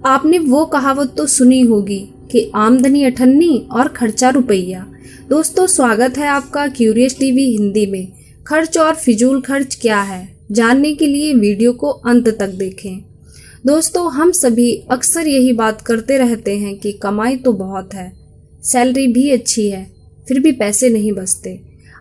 आपने वो कहावत तो सुनी होगी कि आमदनी अठन्नी और खर्चा रुपया। दोस्तों, स्वागत है आपका क्यूरियस टीवी हिंदी में। खर्च और फिजूल खर्च क्या है, जानने के लिए वीडियो को अंत तक देखें। दोस्तों, हम सभी अक्सर यही बात करते रहते हैं कि कमाई तो बहुत है, सैलरी भी अच्छी है, फिर भी पैसे नहीं बचते।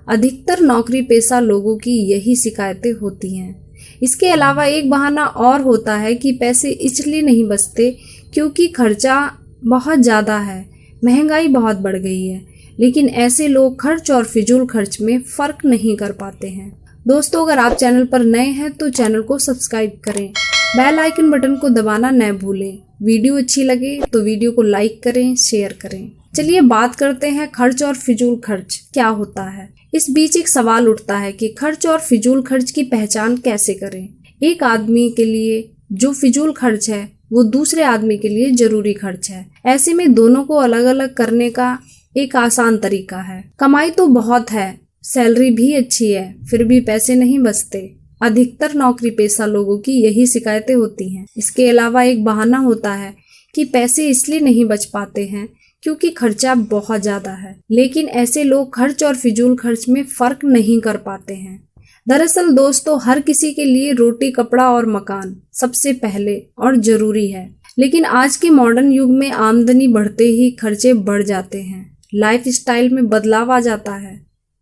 अधिकतर नौकरी पेशा लोगों की यही शिकायतें होती हैं। इसके अलावा एक बहाना और होता है कि पैसे इसलिए नहीं बचते क्योंकि खर्चा बहुत ज़्यादा है, महंगाई बहुत बढ़ गई है। लेकिन ऐसे लोग खर्च और फिजूल खर्च में फ़र्क नहीं कर पाते हैं। दोस्तों, अगर आप चैनल पर नए हैं तो चैनल को सब्सक्राइब करें, बेल आइकन बटन को दबाना न भूलें। वीडियो अच्छी लगे तो वीडियो को लाइक करें, शेयर करें। चलिए बात करते हैं खर्च और फिजूल खर्च क्या होता है। इस बीच एक सवाल उठता है कि खर्च और फिजूल खर्च की पहचान कैसे करें। एक आदमी के लिए जो फिजूल खर्च है वो दूसरे आदमी के लिए जरूरी खर्च है। ऐसे में दोनों को अलग अलग करने का एक आसान तरीका है। कमाई तो बहुत है, सैलरी भी अच्छी है, फिर भी पैसे नहीं बचते। अधिकतर नौकरी पेशा लोगों की यही शिकायतें होती हैं। इसके अलावा एक बहाना होता है कि पैसे इसलिए नहीं बच पाते हैं क्योंकि खर्चा बहुत ज़्यादा है। लेकिन ऐसे लोग खर्च और फिजूल खर्च में फ़र्क नहीं कर पाते हैं। दरअसल दोस्तों, हर किसी के लिए रोटी, कपड़ा और मकान सबसे पहले और ज़रूरी है। लेकिन आज के मॉडर्न युग में आमदनी बढ़ते ही खर्चे बढ़ जाते हैं, लाइफ स्टाइल में बदलाव आ जाता है।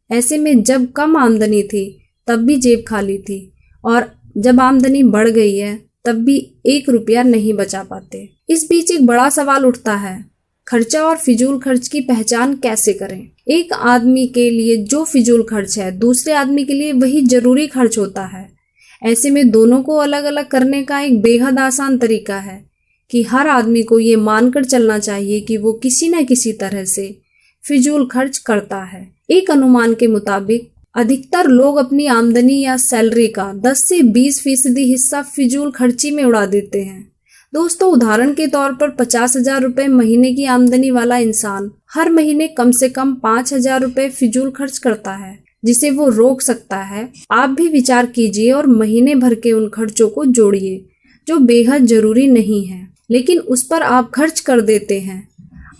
ऐसे में जब कम आमदनी थी तब भी जेब खाली थी, और जब आमदनी बढ़ गई है तब भी 1 रुपया नहीं बचा पाते। इस बीच एक बड़ा सवाल उठता है, खर्चा और फिजूल खर्च की पहचान कैसे करें। एक आदमी के लिए जो फिजूल खर्च है दूसरे आदमी के लिए वही जरूरी खर्च होता है। ऐसे में दोनों को अलग अलग करने का एक बेहद आसान तरीका है कि हर आदमी को ये मानकर चलना चाहिए कि वो किसी न किसी तरह से फिजूल खर्च करता है। एक अनुमान के मुताबिक अधिकतर लोग अपनी आमदनी या सैलरी का 10 से 20% हिस्सा फिजूल खर्ची में उड़ा देते हैं। दोस्तों, उदाहरण के तौर पर 50,000 रुपये महीने की आमदनी वाला इंसान हर महीने कम से कम 5,000 रुपये फिजूल खर्च करता है, जिसे वो रोक सकता है। आप भी विचार कीजिए और महीने भर के उन खर्चों को जोड़िए जो बेहद जरूरी नहीं है, लेकिन उस पर आप खर्च कर देते हैं।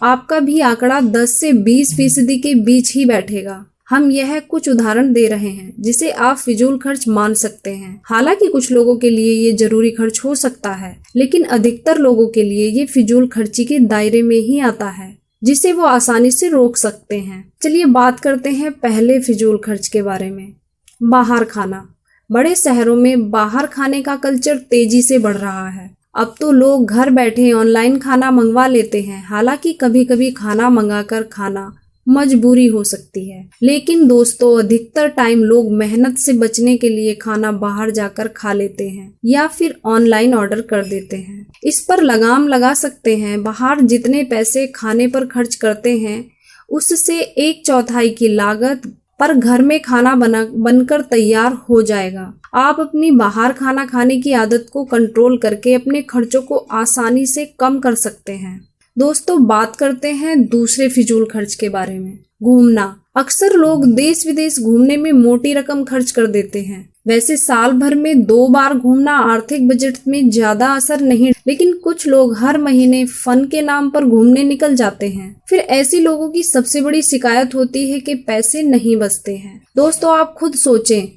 आपका भी आंकड़ा 10 से 20% के बीच ही बैठेगा। हम यह कुछ उदाहरण दे रहे हैं जिसे आप फिजूल खर्च मान सकते हैं। हालांकि कुछ लोगों के लिए ये जरूरी खर्च हो सकता है, लेकिन अधिकतर लोगों के लिए ये फिजूल खर्ची के दायरे में ही आता है, जिसे वो आसानी से रोक सकते हैं। चलिए बात करते हैं पहले फिजूल खर्च के बारे में। बाहर खाना। बड़े शहरों में बाहर खाने का कल्चर तेजी से बढ़ रहा है। अब तो लोग घर बैठे ऑनलाइन खाना मंगवा लेते हैं। हालांकि कभी कभी खाना मंगाकर खाना मजबूरी हो सकती है, लेकिन दोस्तों अधिकतर टाइम लोग मेहनत से बचने के लिए खाना बाहर जाकर खा लेते हैं या फिर ऑनलाइन ऑर्डर कर देते हैं। इस पर लगाम लगा सकते हैं। बाहर जितने पैसे खाने पर खर्च करते हैं उससे 1/4 की लागत पर घर में खाना बनकर तैयार हो जाएगा। आप अपनी बाहर खाना खाने की आदत को कंट्रोल करके अपने खर्चों को आसानी से कम कर सकते हैं। दोस्तों, बात करते हैं दूसरे फिजूल खर्च के बारे में। घूमना। अक्सर लोग देश विदेश घूमने में मोटी रकम खर्च कर देते हैं। वैसे साल भर में 2 बार घूमना आर्थिक बजट में ज्यादा असर नहीं, लेकिन कुछ लोग हर महीने फन के नाम पर घूमने निकल जाते हैं। फिर ऐसे लोगों की सबसे बड़ी शिकायत होती है कि पैसे नहीं बचते हैं। दोस्तों, आप खुद सोचें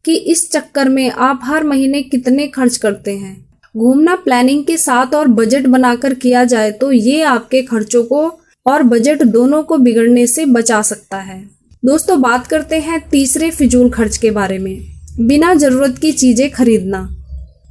कि इस चक्कर में आप हर महीने कितने खर्च करते हैं। घूमना प्लानिंग के साथ और बजट बनाकर किया जाए तो ये आपके खर्चों को और बजट दोनों को बिगड़ने से बचा सकता है। दोस्तों, बात करते हैं तीसरे फिजूल खर्च के बारे में। बिना जरूरत की चीजें खरीदना।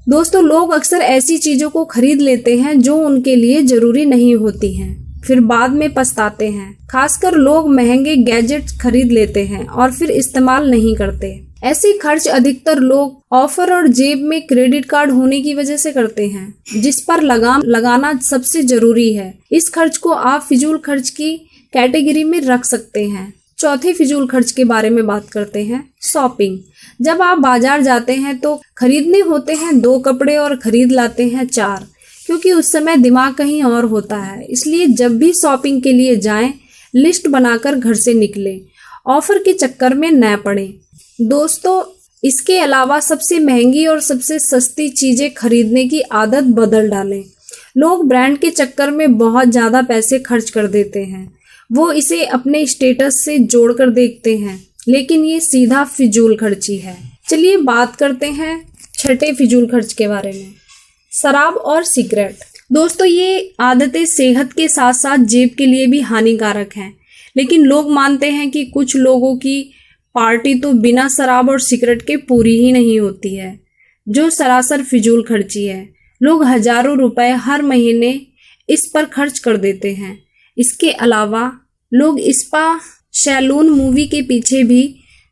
दोस्तों, लोग अक्सर ऐसी चीजों को खरीद लेते हैं जो उनके लिए जरूरी नहीं होती हैं, फिर बाद में पछताते हैं। खासकर लोग महंगे गैजेट्स खरीद लेते हैं और फिर इस्तेमाल नहीं करते। ऐसे खर्च अधिकतर लोग ऑफर और जेब में क्रेडिट कार्ड होने की वजह से करते हैं, जिस पर लगाम लगाना सबसे जरूरी है। इस खर्च को आप फिजूल खर्च की कैटेगरी में रख सकते हैं। चौथे फिजूल खर्च के बारे में बात करते हैं, शॉपिंग। जब आप बाजार जाते हैं तो खरीदने होते हैं 2 कपड़े और खरीद लाते हैं 4, क्योंकि उस समय दिमाग कहीं और होता है। इसलिए जब भी शॉपिंग के लिए जाएं, लिस्ट बनाकर घर से निकलें, ऑफर के चक्कर में न पड़ें। दोस्तों, इसके अलावा सबसे महंगी और सबसे सस्ती चीजें खरीदने की आदत बदल डालें। लोग ब्रांड के चक्कर में बहुत ज़्यादा पैसे खर्च कर देते हैं। वो इसे अपने स्टेटस से जोड़कर देखते हैं, लेकिन ये सीधा फिजूल खर्ची है। चलिए बात करते हैं छठे फिजूल खर्च के बारे में, शराब और सिगरेट। दोस्तों, ये आदतें सेहत के साथ साथ जेब के लिए भी हानिकारक हैं, लेकिन लोग मानते हैं कि कुछ लोगों की पार्टी तो बिना शराब और सिगरेट के पूरी ही नहीं होती है, जो सरासर फिजूल खर्ची है। लोग हजारों रुपए हर महीने इस पर खर्च कर देते हैं। इसके अलावा लोग स्पा, सैलून, मूवी के पीछे भी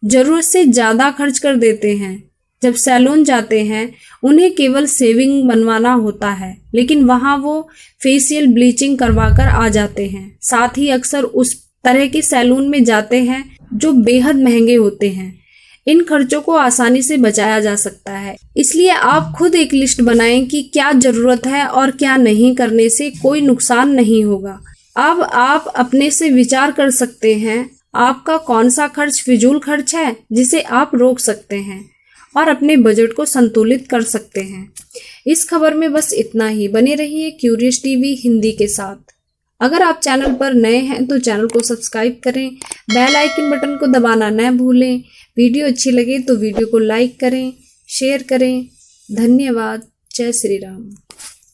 ज़रूरत से ज़्यादा खर्च कर देते हैं। जब सैलून जाते हैं उन्हें केवल शेविंग बनवाना होता है, लेकिन वहाँ वो फेशियल ब्लीचिंग करवा कर आ जाते हैं। साथ ही अक्सर उस तरह के सैलून में जाते हैं जो बेहद महंगे होते हैं। इन खर्चों को आसानी से बचाया जा सकता है, इसलिए आप खुद एक लिस्ट बनाएं कि क्या ज़रूरत है और क्या नहीं। करने से कोई नुकसान नहीं होगा। अब आप अपने से विचार कर सकते हैं आपका कौन सा खर्च फिजूल खर्च है जिसे आप रोक सकते हैं और अपने बजट को संतुलित कर सकते हैं। इस खबर में बस इतना ही। बने रहिए क्यूरियस टीवी हिंदी के साथ। अगर आप चैनल पर नए हैं तो चैनल को सब्सक्राइब करें, बेल आइकन बटन को दबाना न भूलें। वीडियो अच्छी लगे तो वीडियो को लाइक करें, शेयर करें। धन्यवाद। जय श्री राम।